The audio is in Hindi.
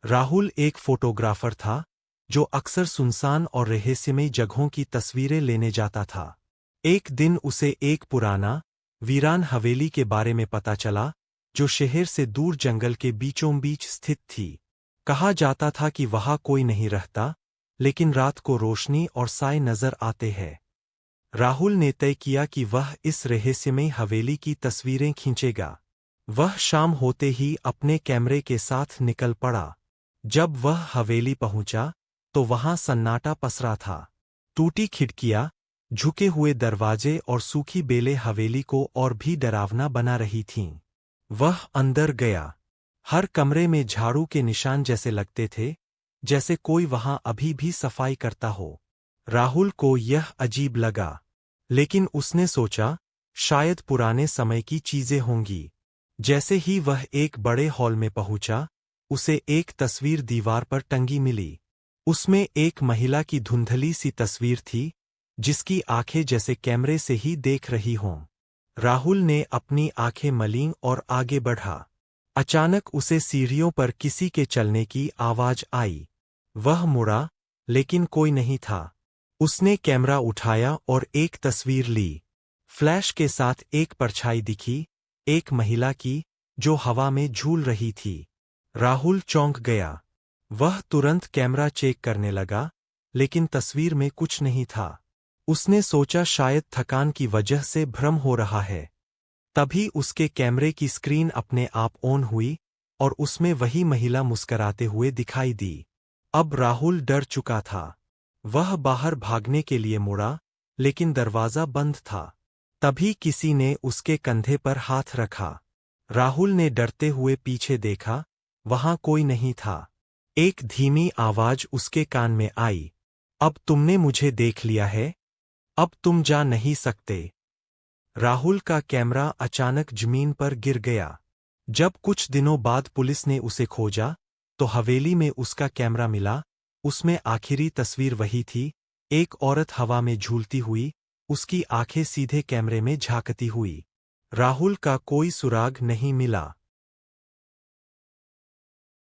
राहुल एक फोटोग्राफर था जो अक्सर सुनसान और रहस्यमयी जगहों की तस्वीरें लेने जाता था। एक दिन उसे एक पुराना, वीरान हवेली के बारे में पता चला जो शहर से दूर जंगल के बीचों बीच स्थित थी। कहा जाता था कि वहां कोई नहीं रहता, लेकिन रात को रोशनी और साए नजर आते हैं। राहुल ने तय किया कि वह इस रहस्यमयी हवेली की तस्वीरें खींचेगा। वह शाम होते ही अपने कैमरे के साथ निकल पड़ा। जब वह हवेली पहुंचा तो वहां सन्नाटा पसरा था। टूटी खिड़कियां, झुके हुए दरवाजे और सूखी बेलें हवेली को और भी डरावना बना रही थीं। वह अंदर गया। हर कमरे में झाड़ू के निशान जैसे लगते थे, जैसे कोई वहां अभी भी सफाई करता हो। राहुल को यह अजीब लगा, लेकिन उसने सोचा, शायद पुराने समय की चीजें होंगी। जैसे ही वह एक बड़े हॉल में पहुंचा, उसे एक तस्वीर दीवार पर टंगी मिली। उसमें एक महिला की धुंधली सी तस्वीर थी, जिसकी आंखें जैसे कैमरे से ही देख रही हों। राहुल ने अपनी आंखें मलीं और आगे बढ़ा। अचानक उसे सीढ़ियों पर किसी के चलने की आवाज आई। वह मुड़ा, लेकिन कोई नहीं था। उसने कैमरा उठाया और एक तस्वीर ली। फ्लैश के साथ एक परछाई दिखी, एक महिला की, जो हवा में झूल रही थी। राहुल चौंक गया। वह तुरंत कैमरा चेक करने लगा, लेकिन तस्वीर में कुछ नहीं था। उसने सोचा शायद थकान की वजह से भ्रम हो रहा है। तभी उसके कैमरे की स्क्रीन अपने आप ऑन हुई और उसमें वही महिला मुस्कराते हुए दिखाई दी। अब राहुल डर चुका था। वह बाहर भागने के लिए मुड़ा, लेकिन दरवाजा बंद था। तभी किसी ने उसके कंधे पर हाथ रखा। राहुल ने डरते हुए पीछे देखा, वहां कोई नहीं था। एक धीमी आवाज उसके कान में आई, अब तुमने मुझे देख लिया है, अब तुम जा नहीं सकते। राहुल का कैमरा अचानक जमीन पर गिर गया। जब कुछ दिनों बाद पुलिस ने उसे खोजा, तो हवेली में उसका कैमरा मिला। उसमें आखिरी तस्वीर वही थी, एक औरत हवा में झूलती हुई, उसकी आंखें सीधे कैमरे में झांकती हुई। राहुल का कोई सुराग नहीं मिला।